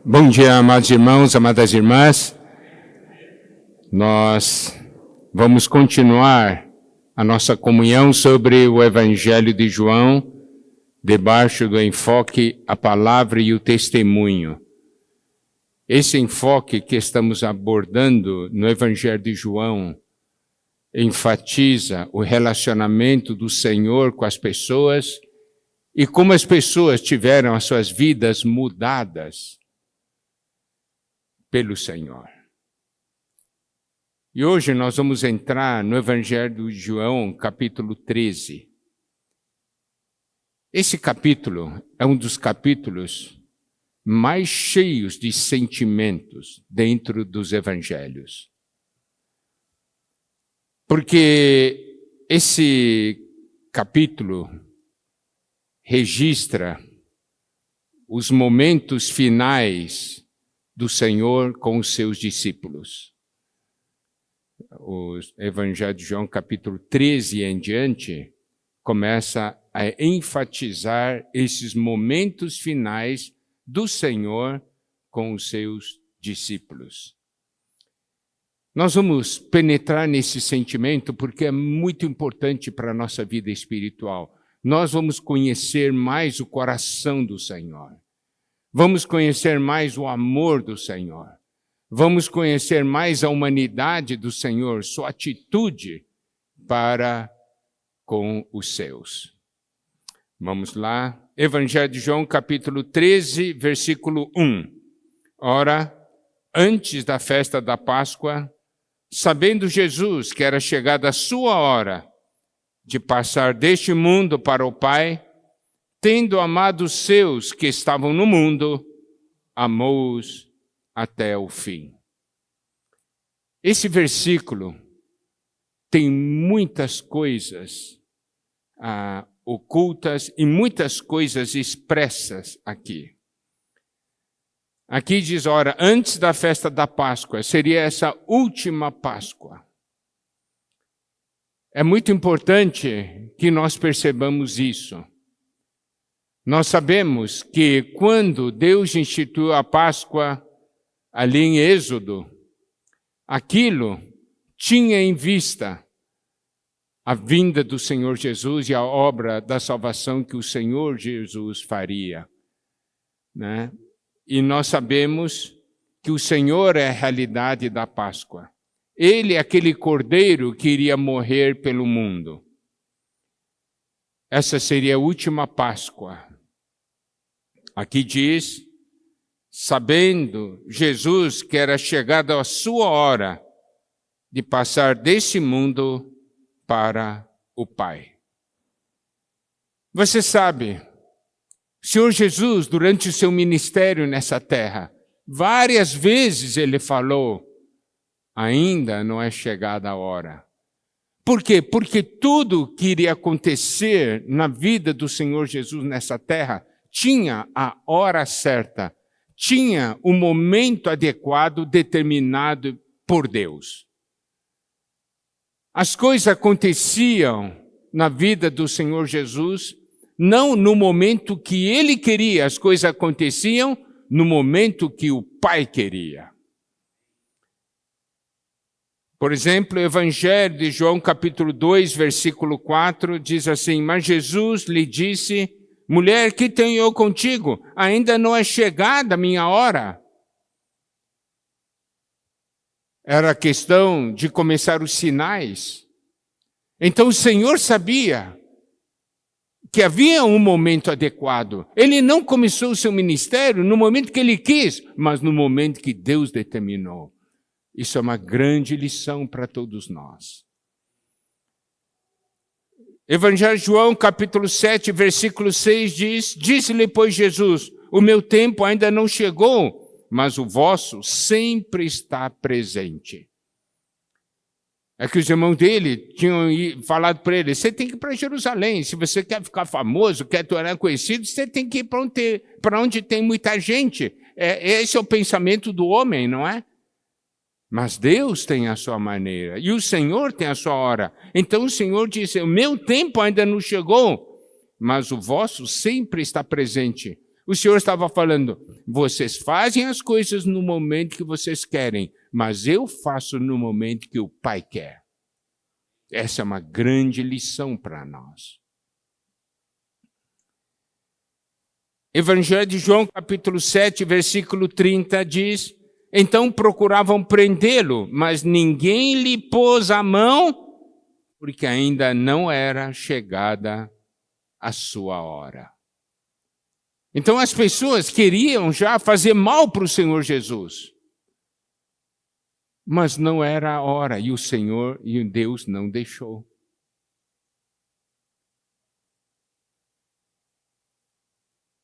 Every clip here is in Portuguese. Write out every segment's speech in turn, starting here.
Bom dia, amados irmãos, amadas irmãs. Nós vamos continuar a nossa comunhão sobre o Evangelho de João, debaixo do enfoque a palavra e o testemunho. Esse enfoque que estamos abordando no Evangelho de João enfatiza o relacionamento do Senhor com as pessoas e como as pessoas tiveram as suas vidas mudadas pelo Senhor. E hoje nós vamos entrar no Evangelho de João, capítulo 13. Esse capítulo é um dos capítulos mais cheios de sentimentos dentro dos evangelhos. Porque esse capítulo registra os momentos finais do Senhor com os seus discípulos. O Evangelho de João, capítulo 13 em diante, começa a enfatizar esses momentos finais do Senhor com os seus discípulos. Nós vamos penetrar nesse sentimento porque é muito importante para a nossa vida espiritual. Nós vamos conhecer mais o coração do Senhor. Vamos conhecer mais o amor do Senhor. Vamos conhecer mais a humanidade do Senhor, sua atitude para com os seus. Vamos lá. Evangelho de João, capítulo 13, versículo 1. Ora, antes da festa da Páscoa, sabendo Jesus que era chegada a sua hora de passar deste mundo para o Pai, tendo amado os seus que estavam no mundo, amou-os até o fim. Esse versículo tem muitas coisas ocultas e muitas coisas expressas aqui. Aqui diz, ora, antes da festa da Páscoa, seria essa última Páscoa. É muito importante que nós percebamos isso. Nós sabemos que quando Deus instituiu a Páscoa ali em Êxodo, aquilo tinha em vista a vinda do Senhor Jesus e a obra da salvação que o Senhor Jesus faria, né? E nós sabemos que o Senhor é a realidade da Páscoa. Ele é aquele cordeiro que iria morrer pelo mundo. Essa seria a última Páscoa. Aqui diz, sabendo Jesus que era chegada a sua hora de passar desse mundo para o Pai. Você sabe, o Senhor Jesus, durante o seu ministério nessa terra, várias vezes ele falou, ainda não é chegada a hora. Por quê? Porque tudo que iria acontecer na vida do Senhor Jesus nessa terra tinha a hora certa, tinha o momento adequado determinado por Deus. As coisas aconteciam na vida do Senhor Jesus, não no momento que ele queria, as coisas aconteciam no momento que o Pai queria. Por exemplo, o Evangelho de João, capítulo 2, versículo 4, diz assim, mas Jesus lhe disse, mulher, que tenho eu contigo? Ainda não é chegada a minha hora. Era a questão de começar os sinais. Então o Senhor sabia que havia um momento adequado. Ele não começou o seu ministério no momento que ele quis, mas no momento que Deus determinou. Isso é uma grande lição para todos nós. Evangelho de João, capítulo 7, versículo 6 diz, disse-lhe, pois, Jesus, o meu tempo ainda não chegou, mas o vosso sempre está presente. É que os irmãos dele tinham falado para ele, você tem que ir para Jerusalém, se você quer ficar famoso, quer tornar conhecido, você tem que ir para onde tem muita gente. Esse é o pensamento do homem, não é? Mas Deus tem a sua maneira, e o Senhor tem a sua hora. Então o Senhor disse, o meu tempo ainda não chegou, mas o vosso sempre está presente. O Senhor estava falando, vocês fazem as coisas no momento que vocês querem, mas eu faço no momento que o Pai quer. Essa é uma grande lição para nós. Evangelho de João, capítulo 7, versículo 30, diz: então procuravam prendê-lo, mas ninguém lhe pôs a mão, porque ainda não era chegada a sua hora. Então as pessoas queriam já fazer mal para o Senhor Jesus. Mas não era a hora, e o Senhor e Deus não deixou.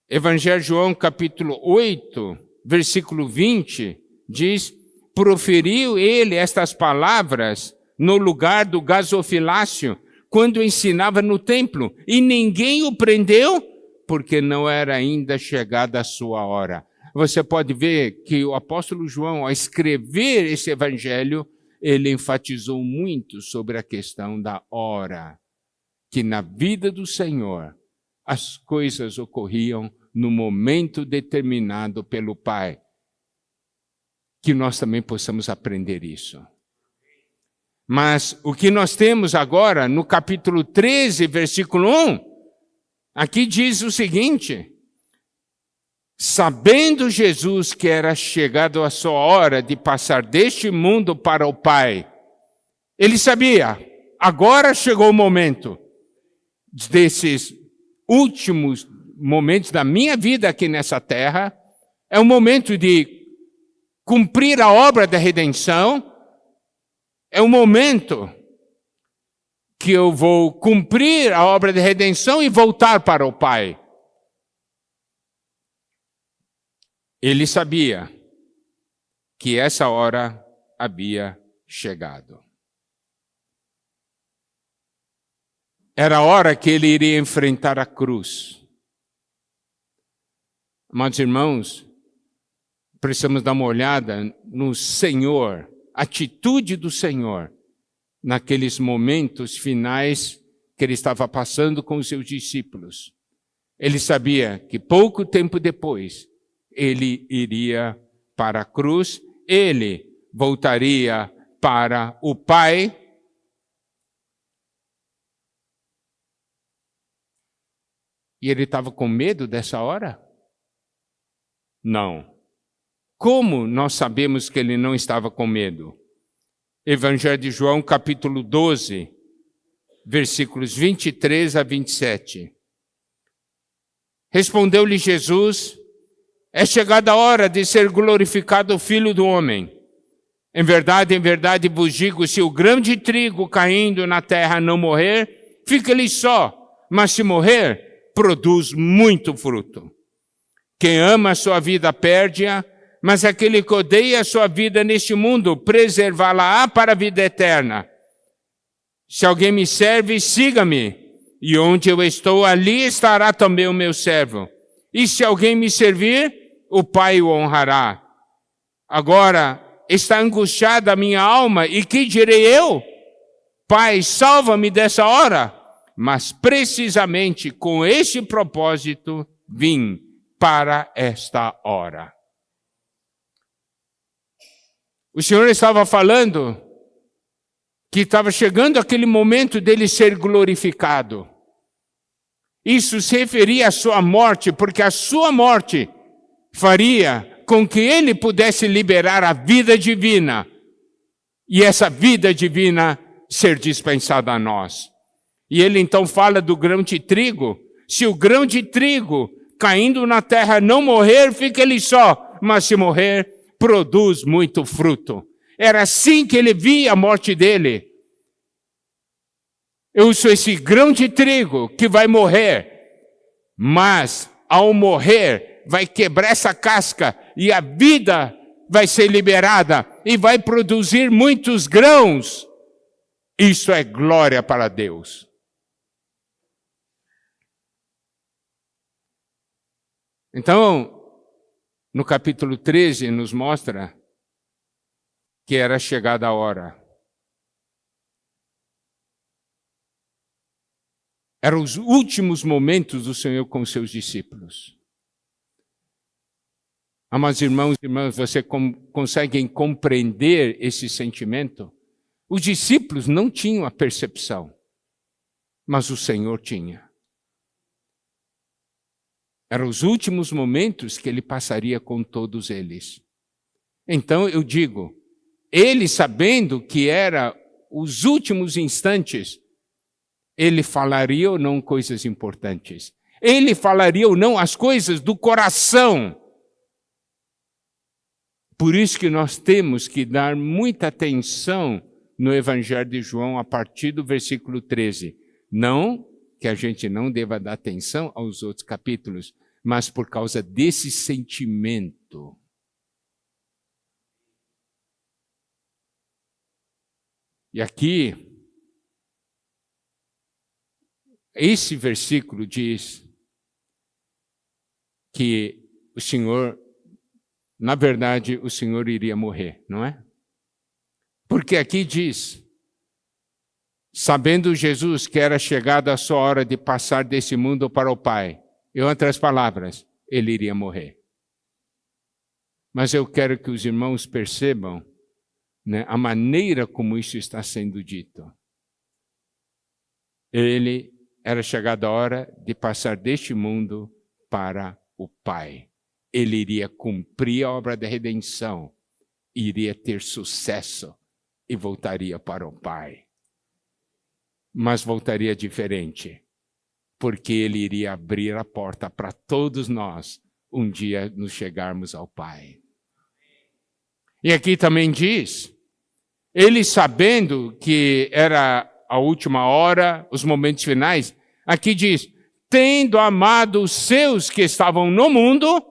Evangelho de João, capítulo 8, versículo 20, diz: proferiu ele estas palavras no lugar do gasofilácio, quando ensinava no templo, e ninguém o prendeu, porque não era ainda chegada a sua hora. Você pode ver que o apóstolo João, ao escrever esse evangelho, ele enfatizou muito sobre a questão da hora, que na vida do Senhor as coisas ocorriam no momento determinado pelo Pai. Que nós também possamos aprender isso. Mas o que nós temos agora, no capítulo 13, versículo 1, aqui diz o seguinte: sabendo Jesus que era chegado a sua hora de passar deste mundo para o Pai, ele sabia, agora chegou o momento desses últimos momentos da minha vida aqui nessa terra, é o momento de cumprir a obra da redenção, é o momento que eu vou cumprir a obra de redenção e voltar para o Pai. Ele sabia que essa hora havia chegado. Era a hora que ele iria enfrentar a cruz. Amados irmãos, precisamos dar uma olhada no Senhor, a atitude do Senhor, naqueles momentos finais que ele estava passando com os seus discípulos. Ele sabia que pouco tempo depois, ele iria para a cruz, ele voltaria para o Pai. E ele estava com medo dessa hora? Não. Como nós sabemos que ele não estava com medo? Evangelho de João, capítulo 12, versículos 23 a 27. Respondeu-lhe Jesus: é chegada a hora de ser glorificado o Filho do Homem. Em verdade vos digo, se o grão de trigo caindo na terra não morrer, fica ele só, mas se morrer, produz muito fruto. Quem ama a sua vida perde-a, mas aquele que odeia a sua vida neste mundo, preservá-la-á para a vida eterna. Se alguém me serve, siga-me, e onde eu estou, ali estará também o meu servo. E se alguém me servir, o Pai o honrará. Agora está angustiada a minha alma, e que direi eu? Pai, salva-me dessa hora. Mas precisamente com este propósito vim para esta hora. O Senhor estava falando que estava chegando aquele momento dele ser glorificado. Isso se referia à sua morte, porque a sua morte faria com que ele pudesse liberar a vida divina e essa vida divina ser dispensada a nós. E ele então fala do grão de trigo. Se o grão de trigo caindo na terra não morrer, fica ele só, mas se morrer, produz muito fruto. Era assim que ele via a morte dele. Eu sou esse grão de trigo que vai morrer, mas ao morrer vai quebrar essa casca e a vida vai ser liberada e vai produzir muitos grãos. Isso é glória para Deus. Então, no capítulo 13 nos mostra que era chegada a hora. Eram os últimos momentos do Senhor com os seus discípulos. Amados irmãos e irmãs, você conseguem compreender esse sentimento? Os discípulos não tinham a percepção, mas o Senhor tinha. Eram os últimos momentos que ele passaria com todos eles. Então eu digo, ele sabendo que era os últimos instantes, ele falaria ou não coisas importantes? Ele falaria ou não as coisas do coração? Por isso que nós temos que dar muita atenção no Evangelho de João a partir do versículo 13. Não que a gente não deva dar atenção aos outros capítulos, mas por causa desse sentimento. E aqui, esse versículo diz que o Senhor, na verdade, o Senhor iria morrer, não é? Porque aqui diz, sabendo Jesus que era chegada a sua hora de passar desse mundo para o Pai, em outras palavras, ele iria morrer. Mas eu quero que os irmãos percebam, né, a maneira como isso está sendo dito. Ele era chegada a hora de passar deste mundo para o Pai. Ele iria cumprir a obra da redenção, iria ter sucesso e voltaria para o Pai. Mas voltaria diferente, porque ele iria abrir a porta para todos nós um dia nos chegarmos ao Pai. E aqui também diz, ele sabendo que era a última hora, os momentos finais, aqui diz, tendo amado os seus que estavam no mundo,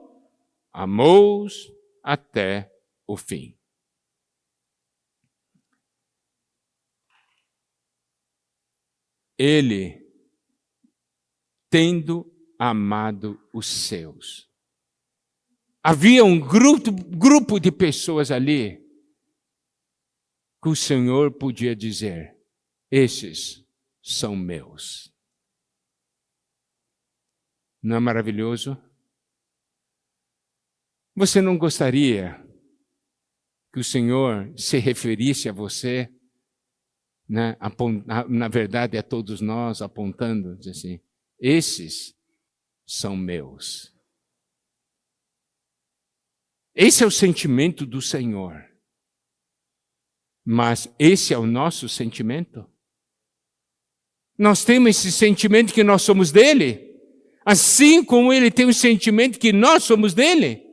amou-os até o fim. Ele, tendo amado os seus. Havia um grupo de pessoas ali que o Senhor podia dizer, esses são meus. Não é maravilhoso? Você não gostaria que o Senhor se referisse a você, né, na verdade a todos nós, apontando, diz assim, esses são meus. Esse é o sentimento do Senhor. Mas esse é o nosso sentimento? Nós temos esse sentimento que nós somos dele? Assim como ele tem o sentimento que nós somos dele?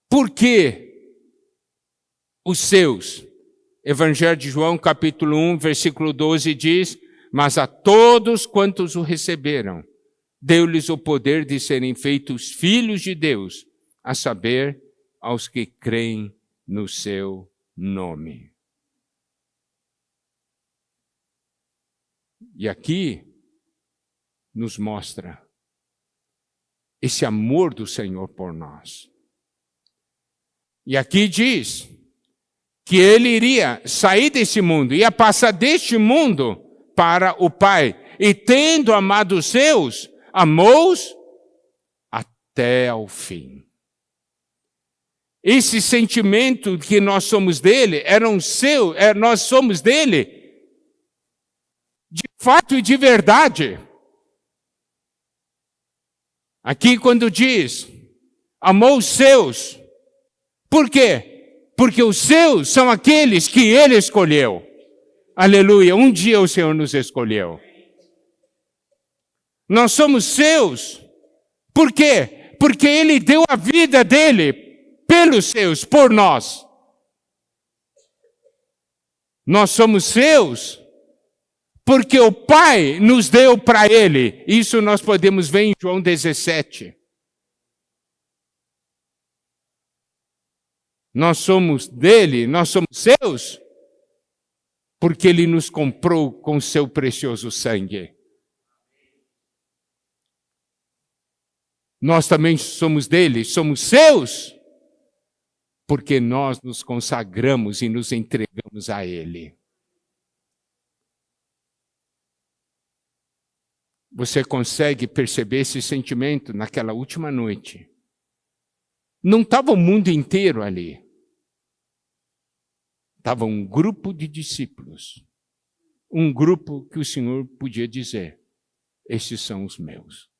Por que os seus? Evangelho de João, capítulo 1, versículo 12 diz, mas a todos quantos o receberam, deu-lhes o poder de serem feitos filhos de Deus, a saber, aos que creem no seu nome. E aqui nos mostra esse amor do Senhor por nós. E aqui diz que ele iria sair desse mundo, ia passar deste mundo para o Pai. E tendo amado os seus, amou-os até ao fim. Esse sentimento que nós somos dele, nós somos dele, de fato e de verdade. Aqui quando diz, amou os seus, por quê? Porque os seus são aqueles que ele escolheu. Aleluia, um dia o Senhor nos escolheu. Nós somos seus. Por quê? Porque ele deu a vida dele pelos seus, por nós. Nós somos seus porque o Pai nos deu para ele. Isso nós podemos ver em João 17. Nós somos dele, nós somos seus, porque ele nos comprou com seu precioso sangue. Nós também somos dele, somos seus, porque nós nos consagramos e nos entregamos a ele. Você consegue perceber esse sentimento naquela última noite? Não estava o mundo inteiro ali. Estava um grupo de discípulos. Um grupo que o Senhor podia dizer, esses são os meus.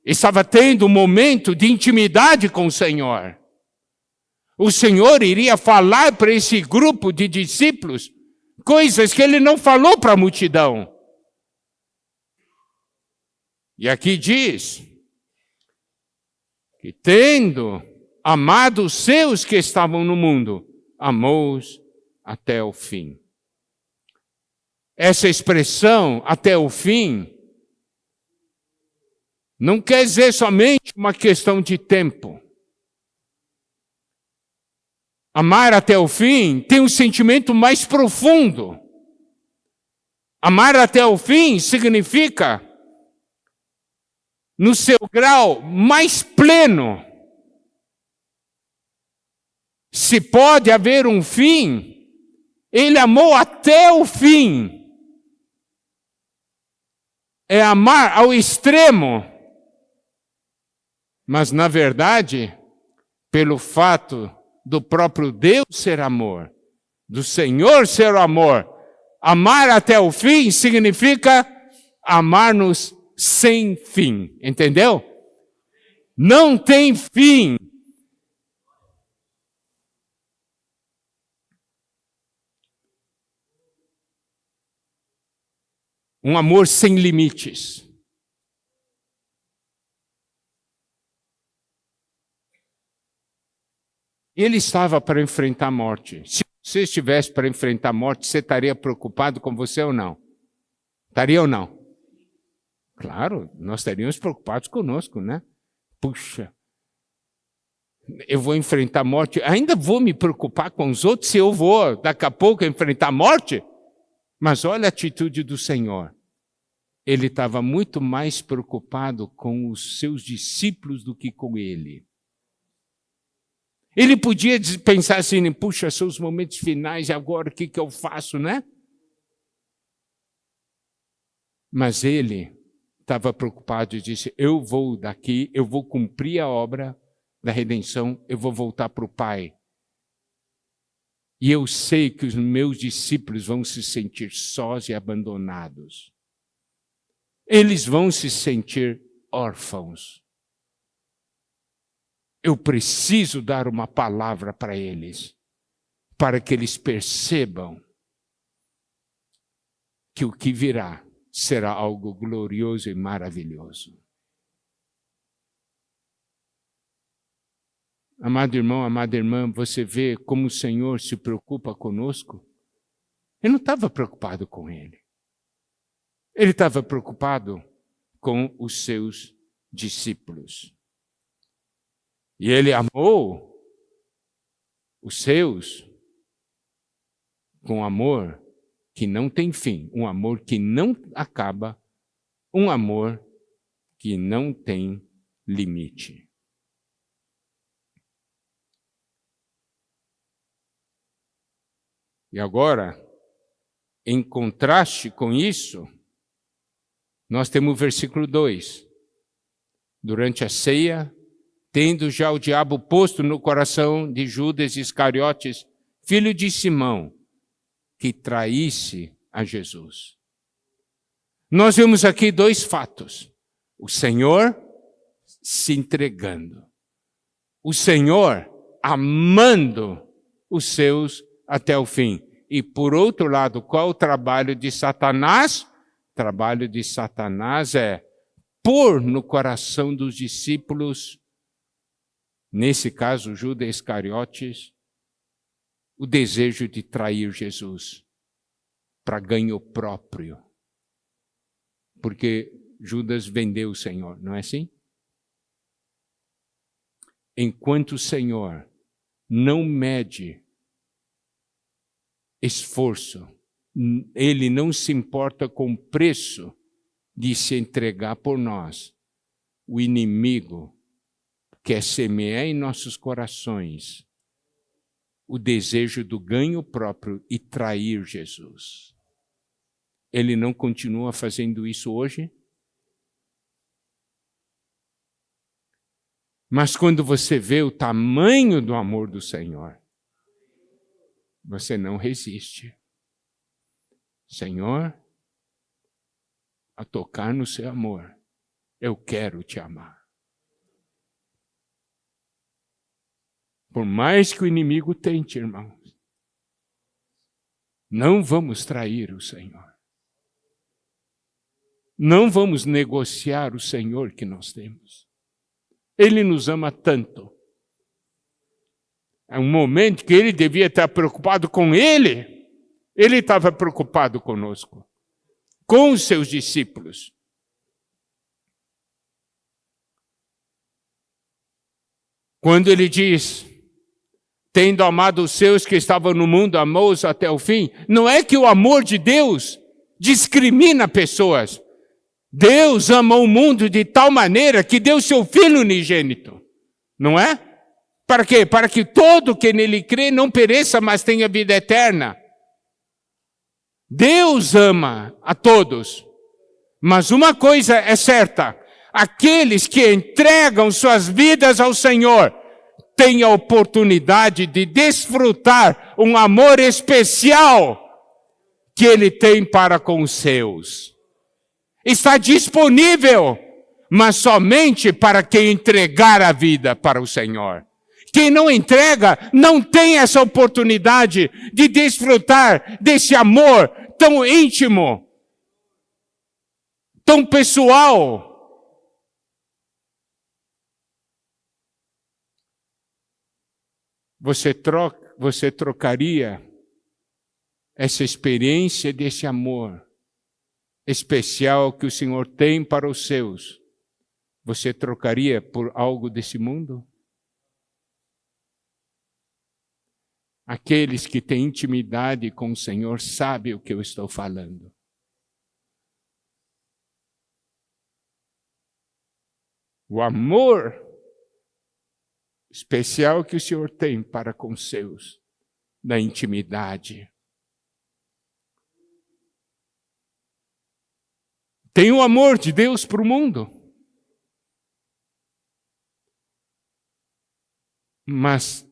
Estava tendo um momento de intimidade com o Senhor. O Senhor iria falar para esse grupo de discípulos coisas que ele não falou para a multidão. E aqui diz que tendo amado os seus que estavam no mundo, amou-os até o fim. Essa expressão, até o fim, não quer dizer somente uma questão de tempo. Amar até o fim tem um sentimento mais profundo. Amar até o fim significa, no seu grau mais pleno, se pode haver um fim, ele amou até o fim. É amar ao extremo. Mas, na verdade, pelo fato do próprio Deus ser amor, do Senhor ser o amor, amar até o fim significa amar-nos sem fim. Entendeu? Não tem fim. Um amor sem limites. Ele estava para enfrentar a morte. Se você estivesse para enfrentar a morte, você estaria preocupado com você ou não? Estaria ou não? Claro, nós estaríamos preocupados conosco, né? Puxa, eu vou enfrentar a morte, ainda vou me preocupar com os outros se eu vou, daqui a pouco, enfrentar a morte? Mas olha a atitude do Senhor. Ele estava muito mais preocupado com os seus discípulos do que com ele. Ele podia pensar assim, puxa, são os momentos finais, agora o que eu faço, né? Mas ele estava preocupado e disse, eu vou daqui, eu vou cumprir a obra da redenção, eu vou voltar para o Pai. E eu sei que os meus discípulos vão se sentir sós e abandonados. Eles vão se sentir órfãos. Eu preciso dar uma palavra para eles, para que eles percebam que o que virá será algo glorioso e maravilhoso. Amado irmão, amada irmã, você vê como o Senhor se preocupa conosco? Ele não estava preocupado com ele. Ele estava preocupado com os seus discípulos. E ele amou os seus com amor que não tem fim, um amor que não acaba, um amor que não tem limite. E agora, em contraste com isso, nós temos o versículo 2. Durante a ceia, tendo já o diabo posto no coração de Judas Iscariotes, filho de Simão, que traísse a Jesus. Nós vemos aqui dois fatos. O Senhor se entregando. O Senhor amando os seus até o fim. E por outro lado, qual o trabalho de Satanás? O trabalho de Satanás é pôr no coração dos discípulos, nesse caso Judas Iscariotes, o desejo de trair Jesus para ganho próprio. Porque Judas vendeu o Senhor, não é assim? Enquanto o Senhor não mede esforço, ele não se importa com o preço de se entregar por nós. O inimigo quer semear em nossos corações o desejo do ganho próprio e trair Jesus. Ele não continua fazendo isso hoje? Mas quando você vê o tamanho do amor do Senhor, você não resiste. Senhor, a tocar no seu amor, eu quero te amar. Por mais que o inimigo tente, irmãos, não vamos trair o Senhor. Não vamos negociar o Senhor que nós temos. Ele nos ama tanto. É um momento que ele devia estar preocupado com ele. Ele estava preocupado conosco, com os seus discípulos. Quando ele diz, tendo amado os seus que estavam no mundo, amou-os até o fim, não é que o amor de Deus discrimina pessoas. Deus ama o mundo de tal maneira que deu seu Filho unigênito. Não é? Para quê? Para que todo que nele crê não pereça, mas tenha vida eterna. Deus ama a todos. Mas uma coisa é certa. Aqueles que entregam suas vidas ao Senhor têm a oportunidade de desfrutar um amor especial que Ele tem para com os seus. Está disponível, mas somente para quem entregar a vida para o Senhor. Quem não entrega, não tem essa oportunidade de desfrutar desse amor tão íntimo, tão pessoal. Você trocaria essa experiência desse amor especial que o Senhor tem para os seus, você trocaria por algo desse mundo? Aqueles que têm intimidade com o Senhor sabem o que eu estou falando. O amor especial que o Senhor tem para com os seus, da intimidade. Tem o amor de Deus para o mundo. Mas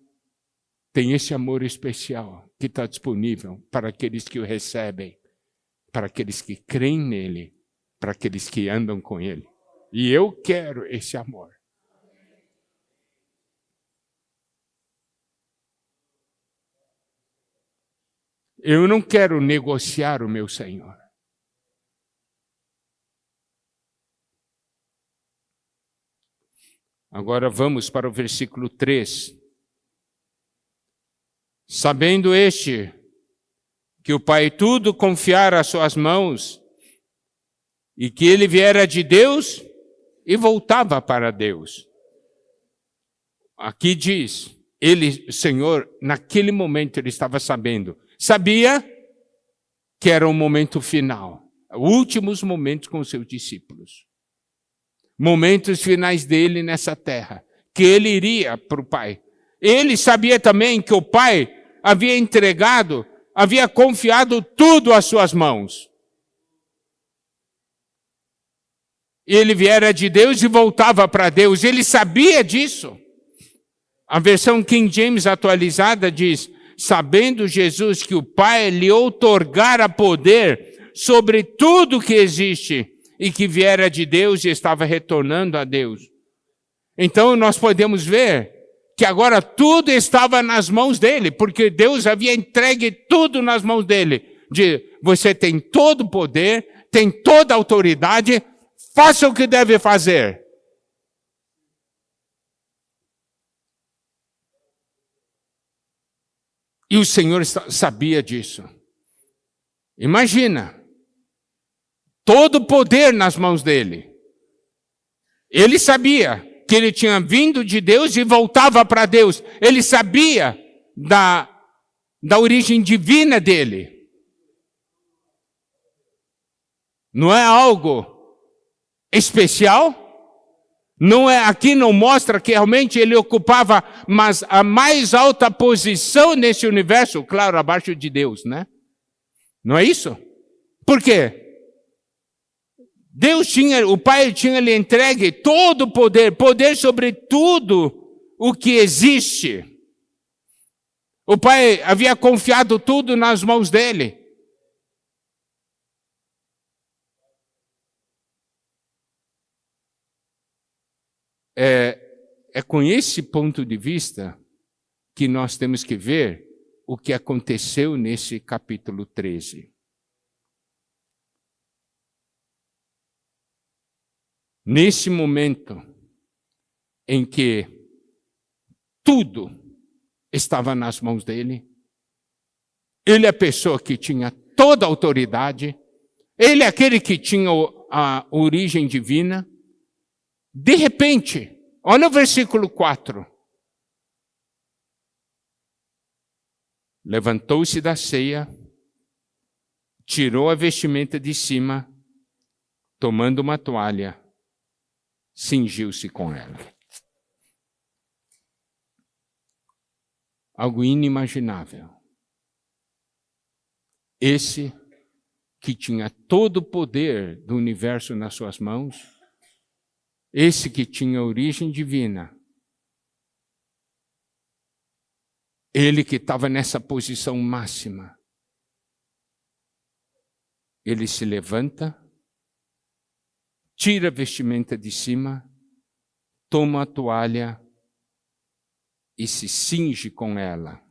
tem esse amor especial que está disponível para aqueles que o recebem, para aqueles que creem nele, para aqueles que andam com ele. E eu quero esse amor. Eu não quero negociar o meu Senhor. Agora vamos para o versículo 3. Sabendo este, que o Pai tudo confiara às suas mãos, e que ele viera de Deus e voltava para Deus. Aqui diz, ele, Senhor, naquele momento ele estava sabia que era o momento final, últimos momentos com os seus discípulos. Momentos finais dele nessa terra, que ele iria para o Pai. Ele sabia também que o Pai havia confiado tudo às suas mãos. Ele viera de Deus e voltava para Deus. Ele sabia disso. A versão King James atualizada diz, sabendo Jesus que o Pai lhe outorgara poder sobre tudo que existe, e que viera de Deus e estava retornando a Deus. Então nós podemos ver que agora tudo estava nas mãos dele, porque Deus havia entregue tudo nas mãos dele. Você tem todo o poder, tem toda a autoridade, faça o que deve fazer. E o Senhor sabia disso. Imagina. Todo o poder nas mãos dele. Ele sabia que ele tinha vindo de Deus e voltava para Deus. Ele sabia da origem divina dele. Não é algo especial? Aqui não mostra que realmente ele ocupava a mais alta posição nesse universo, claro, abaixo de Deus, né? Não é isso? Por quê? O Pai tinha lhe entregue todo o poder sobre tudo o que existe. O Pai havia confiado tudo nas mãos dele. É com esse ponto de vista que nós temos que ver o que aconteceu nesse capítulo 13. Nesse momento em que tudo estava nas mãos dele, ele é a pessoa que tinha toda a autoridade, ele é aquele que tinha a origem divina. De repente, olha o versículo 4. Levantou-se da ceia, tirou a vestimenta de cima, tomando uma toalha, cingiu-se com ela. Algo inimaginável. Esse que tinha todo o poder do universo nas suas mãos, esse que tinha origem divina, ele que estava nessa posição máxima, ele se levanta, tira a vestimenta de cima, toma a toalha e se cinge com ela.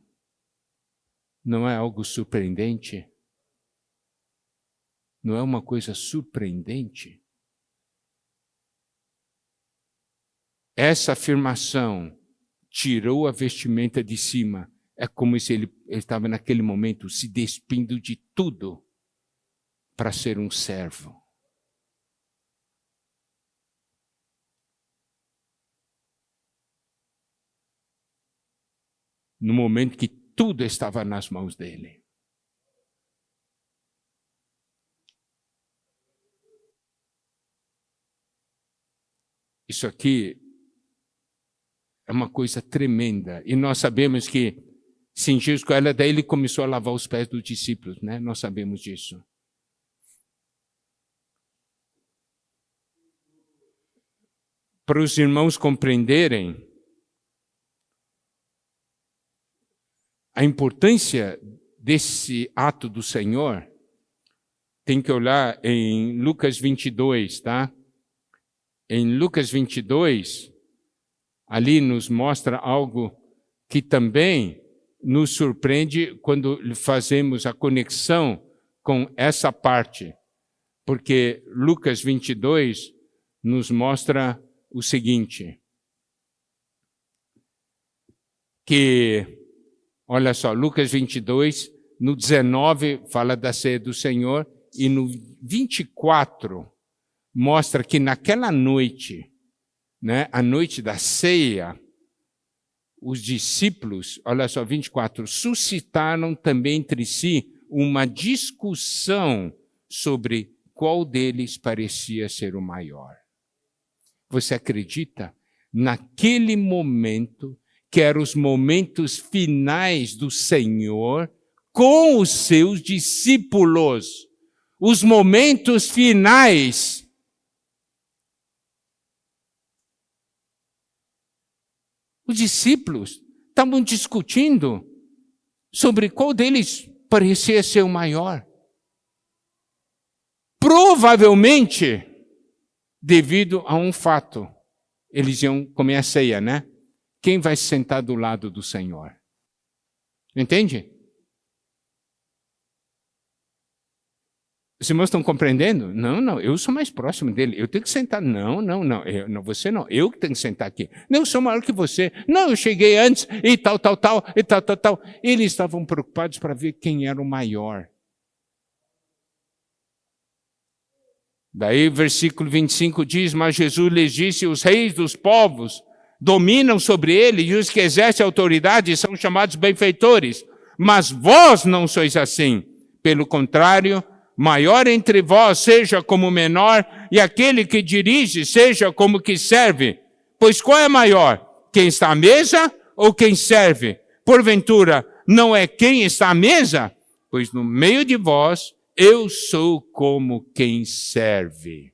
Não é algo surpreendente? Não é uma coisa surpreendente? Essa afirmação, tirou a vestimenta de cima, é como se ele estava naquele momento se despindo de tudo para ser um servo. No momento que tudo estava nas mãos dele. Isso aqui é uma coisa tremenda. E nós sabemos que cingiu-se com ela, daí ele começou a lavar os pés dos discípulos, né? Nós sabemos disso. Para os irmãos compreenderem a importância desse ato do Senhor, tem que olhar em Lucas 22, tá? Em Lucas 22, ali nos mostra algo que também nos surpreende quando fazemos a conexão com essa parte. Porque Lucas 22 nos mostra o seguinte, que, olha só, Lucas 22, no 19 fala da ceia do Senhor, e no 24 mostra que naquela noite, né, a noite da ceia, os discípulos, olha só, 24, suscitaram também entre si uma discussão sobre qual deles parecia ser o maior. Você acredita? Naquele momento, que eram os momentos finais do Senhor com os seus discípulos, os momentos finais, os discípulos estavam discutindo sobre qual deles parecia ser o maior. Provavelmente, devido a um fato. Eles iam comer a ceia, né? Quem vai se sentar do lado do Senhor? Entende? Os irmãos estão compreendendo? Não, eu sou mais próximo dele. Eu tenho que sentar. Não. Você não. Eu que tenho que sentar aqui. Não, eu sou maior que você. Não, eu cheguei antes e tal. Eles estavam preocupados para ver quem era o maior. Daí, versículo 25 diz, mas Jesus lhes disse, os reis dos povos dominam sobre ele e os que exercem autoridade são chamados benfeitores. Mas vós não sois assim. Pelo contrário, maior entre vós seja como menor, e aquele que dirige seja como que serve. Pois qual é maior? Quem está à mesa ou quem serve? Porventura, não é quem está à mesa? Pois no meio de vós, eu sou como quem serve.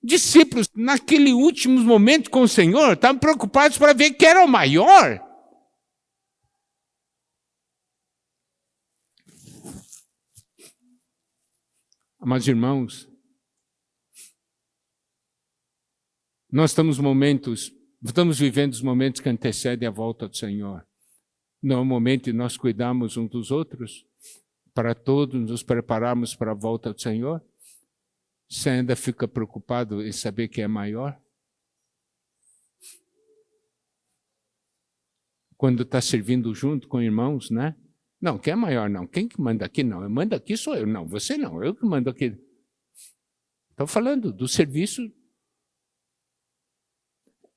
Discípulos, naquele último momento com o Senhor, estavam preocupados para ver quem era o maior. Amados irmãos, nós estamos vivendo os momentos que antecedem a volta do Senhor. Não é o momento de nós cuidarmos uns dos outros, para todos nos prepararmos para a volta do Senhor? Você ainda fica preocupado em saber quem é maior? Quando está servindo junto com irmãos, né? Não, quem é maior? Não. Quem que manda aqui? Não, eu mando aqui sou eu. Não, você não, eu que mando aqui. Estou falando do serviço.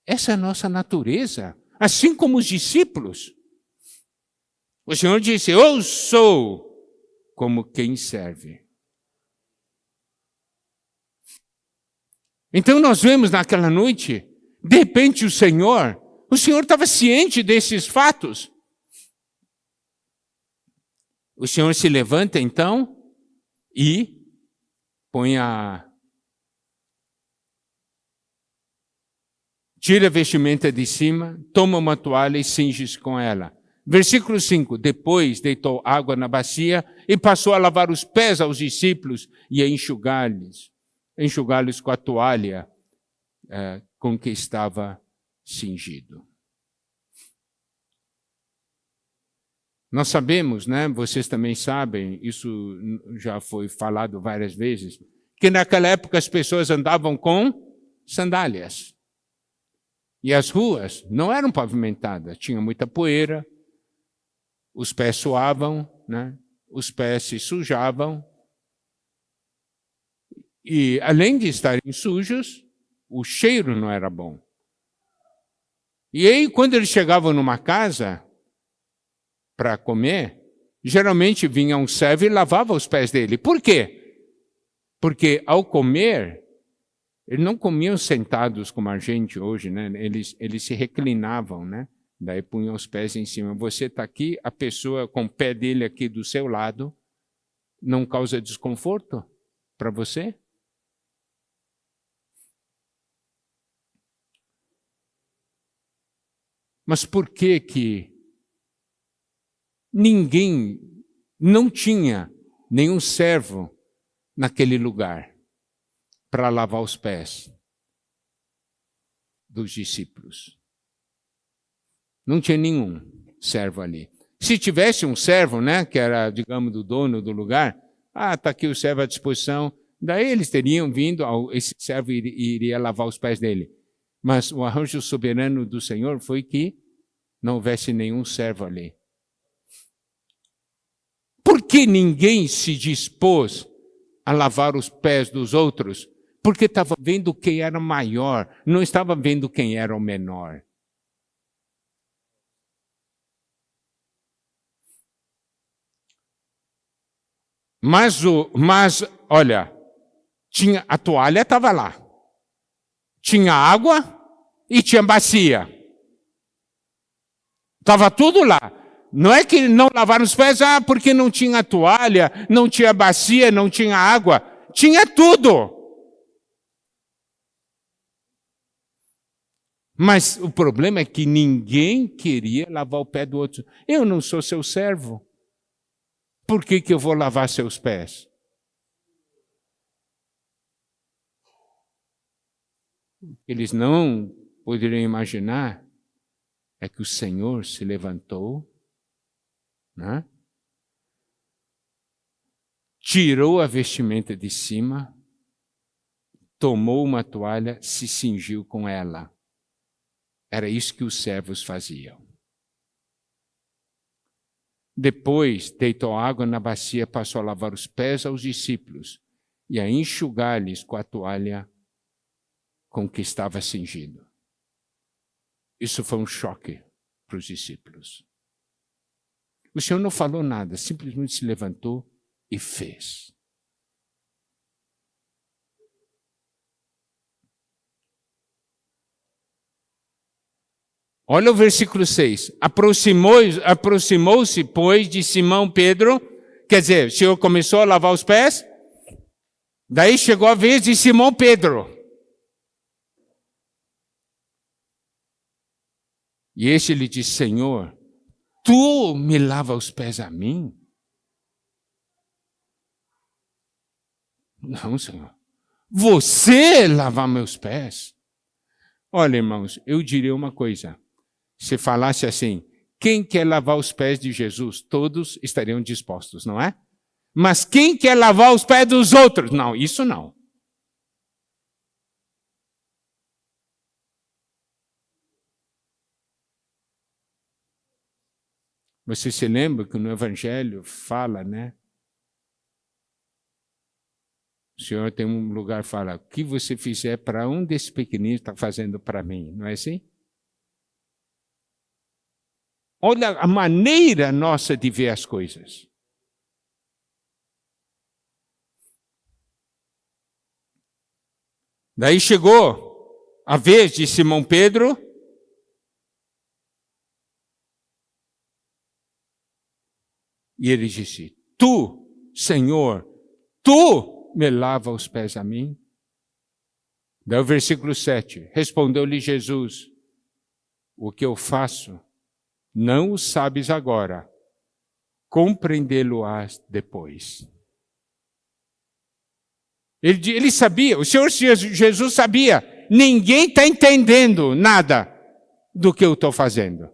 Essa é a nossa natureza, assim como os discípulos. O Senhor disse, eu sou como quem serve. Então nós vemos naquela noite, de repente o Senhor estava ciente desses fatos. O Senhor se levanta então e tira a vestimenta de cima, toma uma toalha e cinge-se com ela. Versículo 5, depois deitou água na bacia e passou a lavar os pés aos discípulos e a enxugá-los com a toalha com que estava cingido. Nós sabemos, né? Vocês também sabem, isso já foi falado várias vezes, que naquela época as pessoas andavam com sandálias. E as ruas não eram pavimentadas, tinha muita poeira, os pés suavam, né? Os pés se sujavam. E além de estarem sujos, o cheiro não era bom. E aí, quando eles chegavam numa casa para comer, geralmente vinha um servo e lavava os pés dele. Por quê? Porque ao comer, eles não comiam sentados como a gente hoje, né? Eles se reclinavam, né? Daí punham os pés em cima. Você está aqui, a pessoa com o pé dele aqui do seu lado, não causa desconforto para você? Mas por que ninguém, não tinha nenhum servo naquele lugar para lavar os pés dos discípulos? Não tinha nenhum servo ali. Se tivesse um servo, né, que era, digamos, do dono do lugar, está aqui o servo à disposição, daí eles teriam vindo, esse servo iria lavar os pés dele. Mas o arranjo soberano do Senhor foi que não houvesse nenhum servo ali. Por que ninguém se dispôs a lavar os pés dos outros? Porque estava vendo quem era maior, não estava vendo quem era o menor. Mas olha, a toalha estava lá. Tinha água e tinha bacia. Estava tudo lá. Não é que não lavaram os pés, porque não tinha toalha, não tinha bacia, não tinha água. Tinha tudo. Mas o problema é que ninguém queria lavar o pé do outro. Eu não sou seu servo. Por que eu vou lavar seus pés? Eles não poderiam imaginar é que o Senhor se levantou, né? Tirou a vestimenta de cima, tomou uma toalha, se cingiu com ela. Era isso que os servos faziam. Depois, deitou água na bacia, passou a lavar os pés aos discípulos e a enxugar-lhes com a toalha com que estava cingido. Isso foi um choque para os discípulos. O Senhor não falou nada, simplesmente se levantou e fez. Olha o versículo 6. Aproximou-se, pois, de Simão Pedro. Quer dizer, o Senhor começou a lavar os pés. Daí chegou a vez de Simão Pedro. E este lhe disse: Senhor, tu me lava os pés a mim? Não, Senhor. Você lavar meus pés? Olha, irmãos, eu diria uma coisa. Se falasse assim, quem quer lavar os pés de Jesus? Todos estariam dispostos, não é? Mas quem quer lavar os pés dos outros? Não, isso não. Você se lembra que no Evangelho fala, né? O Senhor tem um lugar que fala, o que você fizer para um desses pequeninos, está fazendo para mim, não é assim? Olha a maneira nossa de ver as coisas. Daí chegou a vez de Simão Pedro. E ele disse: Tu, Senhor, tu me lava os pés a mim? Daí o versículo 7. Respondeu-lhe Jesus: O que eu faço, não o sabes agora, compreendê-lo-ás depois. Ele sabia, o Senhor Jesus sabia, ninguém está entendendo nada do que eu estou fazendo.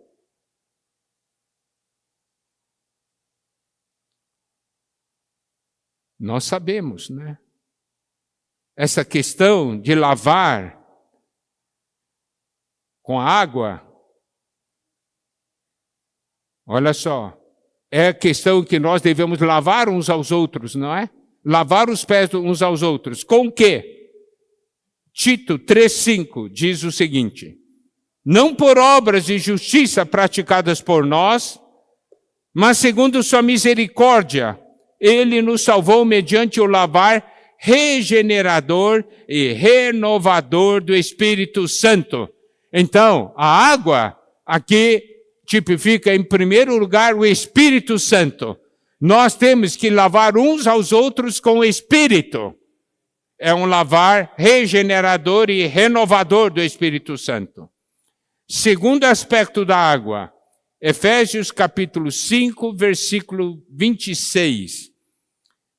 Nós sabemos, né? Essa questão de lavar com água, olha só, é a questão que nós devemos lavar uns aos outros, não é? Lavar os pés uns aos outros. Com o quê? Tito 3,5 diz o seguinte: não por obras de justiça praticadas por nós, mas segundo sua misericórdia, ele nos salvou mediante o lavar regenerador e renovador do Espírito Santo. Então, a água aqui tipifica em primeiro lugar o Espírito Santo. Nós temos que lavar uns aos outros com o Espírito. É um lavar regenerador e renovador do Espírito Santo. Segundo aspecto da água, Efésios capítulo 5, versículo 26.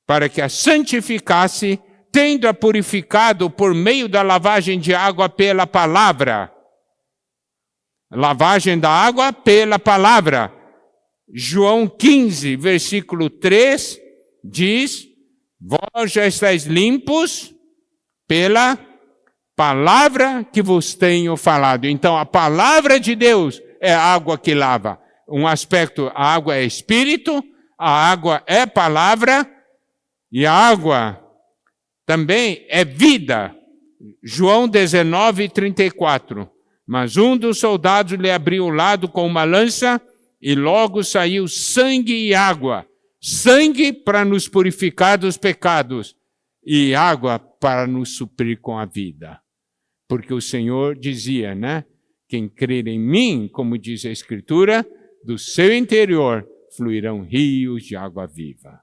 Para que a santificasse, tendo-a purificado por meio da lavagem de água pela palavra. Lavagem da água pela palavra. João 15, versículo 3, diz: vós já estáis limpos pela palavra que vos tenho falado. Então, a palavra de Deus é a água que lava. Um aspecto, a água é espírito, a água é palavra, e a água também é vida. João 19, 34. Mas um dos soldados lhe abriu o lado com uma lança, e logo saiu sangue e água. Sangue para nos purificar dos pecados, e água para nos suprir com a vida. Porque o Senhor dizia, né? Quem crer em mim, como diz a Escritura, do seu interior fluirão rios de água viva.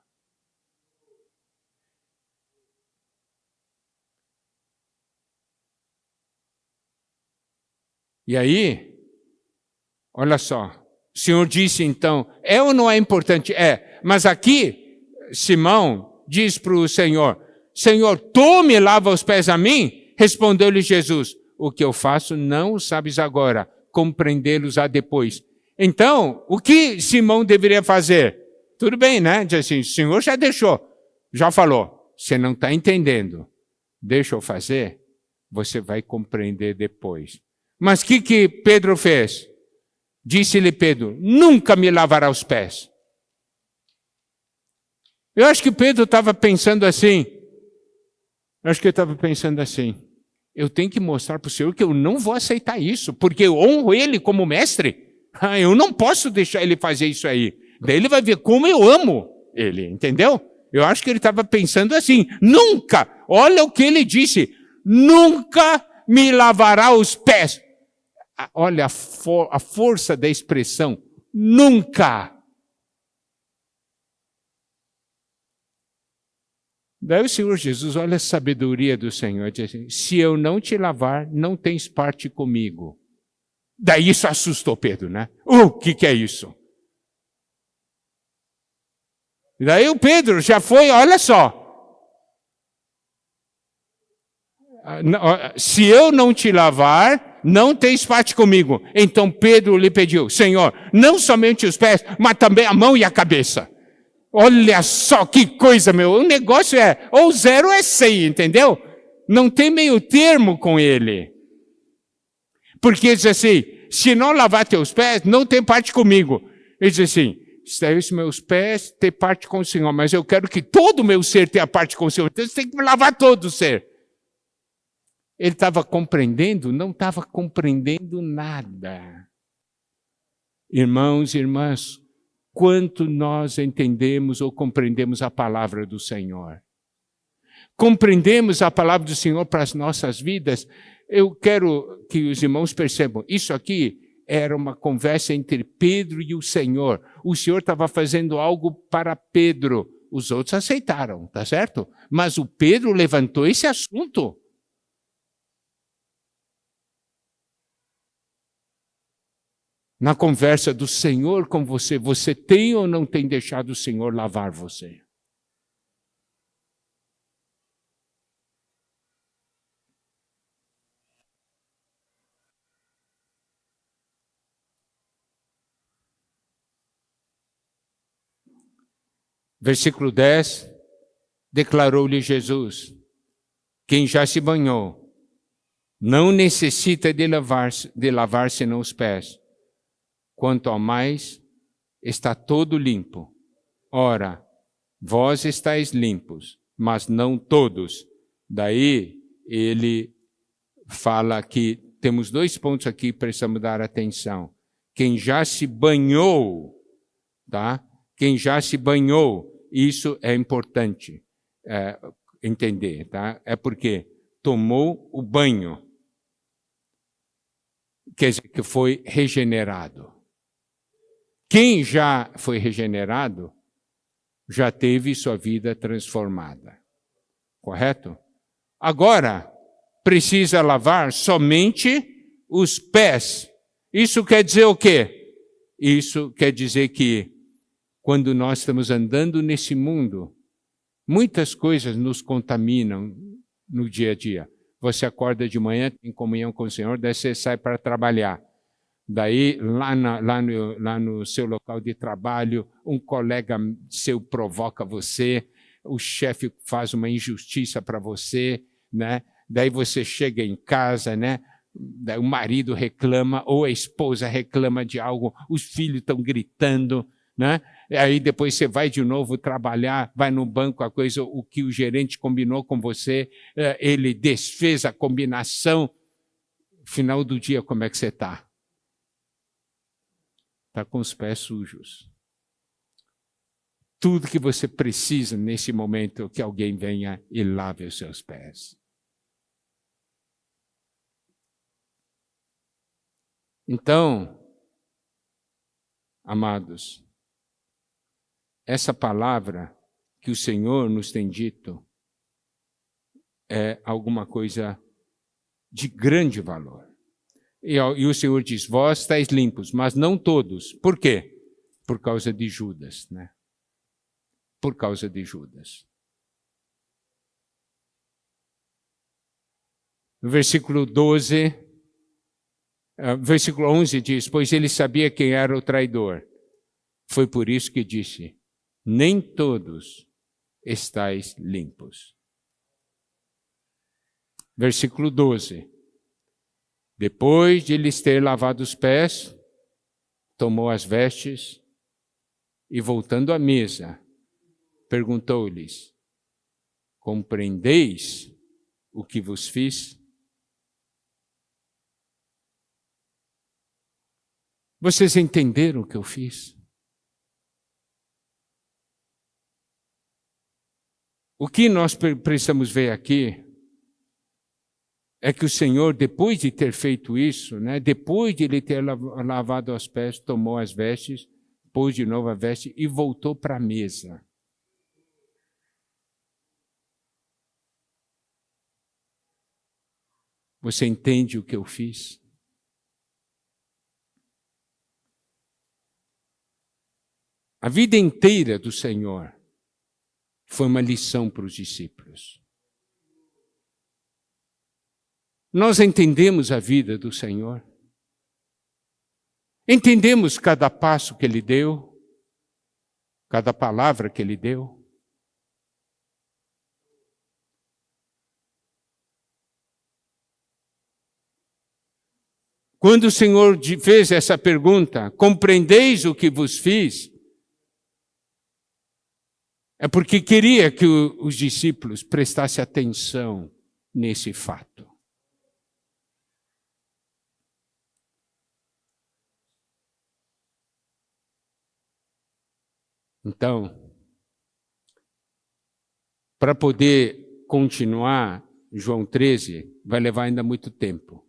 E aí, olha só, o Senhor disse então, é ou não é importante? É, mas aqui, Simão diz para o Senhor, Senhor, tu me lava os pés a mim? Respondeu-lhe Jesus, o que eu faço não o sabes agora, compreendê-los a depois. Então, o que Simão deveria fazer? Tudo bem, né? Diz assim, o Senhor já deixou, já falou, você não está entendendo, deixa eu fazer, você vai compreender depois. Mas o que Pedro fez? Disse-lhe Pedro, nunca me lavará os pés. Eu acho que Pedro estava pensando assim, eu tenho que mostrar para o Senhor que eu não vou aceitar isso, porque eu honro ele como mestre. Eu não posso deixar ele fazer isso aí. Daí ele vai ver como eu amo ele, entendeu? Eu acho que ele estava pensando assim, nunca, olha o que ele disse, nunca me lavará os pés. Olha a força da expressão, nunca. Daí o Senhor Jesus, olha a sabedoria do Senhor, diz assim, se eu não te lavar, não tens parte comigo. Daí isso assustou Pedro, né? O que é isso? Daí o Pedro já foi, olha só. Se eu não te lavar, não tens parte comigo. Então Pedro lhe pediu, Senhor, não somente os pés, mas também a mão e a cabeça. Olha só que coisa, meu. O negócio é ou 0 ou é 100, entendeu? Não tem meio termo com ele. Porque diz assim, se não lavar teus pés, não tem parte comigo. Ele diz assim, se os meus pés, ter parte com o Senhor, mas eu quero que todo o meu ser tenha parte com o Senhor. Então você tem que lavar todo o ser. Ele estava compreendendo? Não estava compreendendo nada. Irmãos e irmãs, quanto nós entendemos ou compreendemos a palavra do Senhor? Compreendemos a palavra do Senhor para as nossas vidas? Eu quero que os irmãos percebam, isso aqui era uma conversa entre Pedro e o Senhor. O Senhor estava fazendo algo para Pedro. Os outros aceitaram, tá certo? Mas o Pedro levantou esse assunto. Na conversa do Senhor com você, você tem ou não tem deixado o Senhor lavar você? Versículo 10, declarou-lhe Jesus, quem já se banhou, não necessita de lavar senão os pés. Quanto ao mais, está todo limpo. Ora, vós estáis limpos, mas não todos. Daí ele fala que temos 2 pontos aqui que precisamos dar atenção. Quem já se banhou, tá? Quem já se banhou, isso é importante entender, tá? É porque tomou o banho, quer dizer que foi regenerado. Quem já foi regenerado, já teve sua vida transformada. Correto? Agora, precisa lavar somente os pés. Isso quer dizer o quê? Isso quer dizer que, quando nós estamos andando nesse mundo, muitas coisas nos contaminam no dia a dia. Você acorda de manhã, tem comunhão com o Senhor, daí você sai para trabalhar. Daí, lá no seu local de trabalho, um colega seu provoca você, o chefe faz uma injustiça para você, né? Daí você chega em casa, né? Daí o marido reclama, ou a esposa reclama de algo, os filhos estão gritando, né? Aí depois você vai de novo trabalhar, vai no banco, a coisa, o que o gerente combinou com você, ele desfez a combinação. Final do dia, como é que você está? Está com os pés sujos. Tudo que você precisa nesse momento é que alguém venha e lave os seus pés. Então, amados, essa palavra que o Senhor nos tem dito é alguma coisa de grande valor. E o Senhor diz, vós estáis limpos, mas não todos. Por quê? Por causa de Judas, né? Por causa de Judas. No versículo 12, versículo 11 diz, pois ele sabia quem era o traidor. Foi por isso que disse, nem todos estáis limpos. Versículo 12. Depois de lhes ter lavado os pés, tomou as vestes e, voltando à mesa, perguntou-lhes, compreendeis o que vos fiz? Vocês entenderam o que eu fiz? O que nós precisamos ver aqui é que o Senhor, depois de ter feito isso, né, depois de ele ter lavado os pés, tomou as vestes, pôs de novo a veste e voltou para a mesa. Você entende o que eu fiz? A vida inteira do Senhor foi uma lição para os discípulos. Nós entendemos a vida do Senhor. Entendemos cada passo que Ele deu, cada palavra que Ele deu. Quando o Senhor fez essa pergunta, compreendeis o que vos fiz? É porque queria que os discípulos prestassem atenção nesse fato. Então, para poder continuar, João 13 vai levar ainda muito tempo.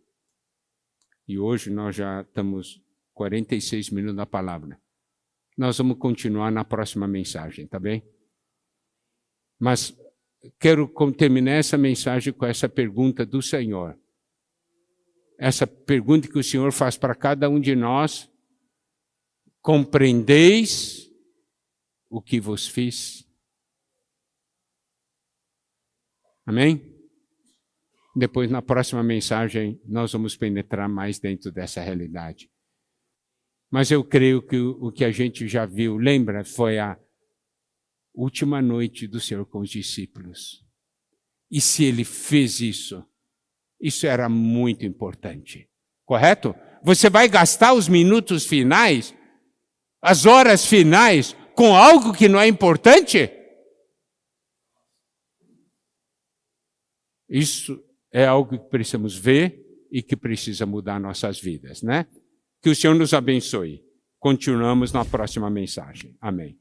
E hoje nós já estamos 46 minutos na palavra. Nós vamos continuar na próxima mensagem, tá bem? Mas quero terminar essa mensagem com essa pergunta do Senhor. Essa pergunta que o Senhor faz para cada um de nós. Compreendeis o que vos fiz? Amém? Depois, na próxima mensagem, nós vamos penetrar mais dentro dessa realidade. Mas eu creio que o que a gente já viu, lembra, foi a última noite do Senhor com os discípulos. E se Ele fez isso, isso era muito importante. Correto? Você vai gastar os minutos finais, as horas finais, com algo que não é importante? Isso é algo que precisamos ver e que precisa mudar nossas vidas, né? Que o Senhor nos abençoe. Continuamos na próxima mensagem. Amém.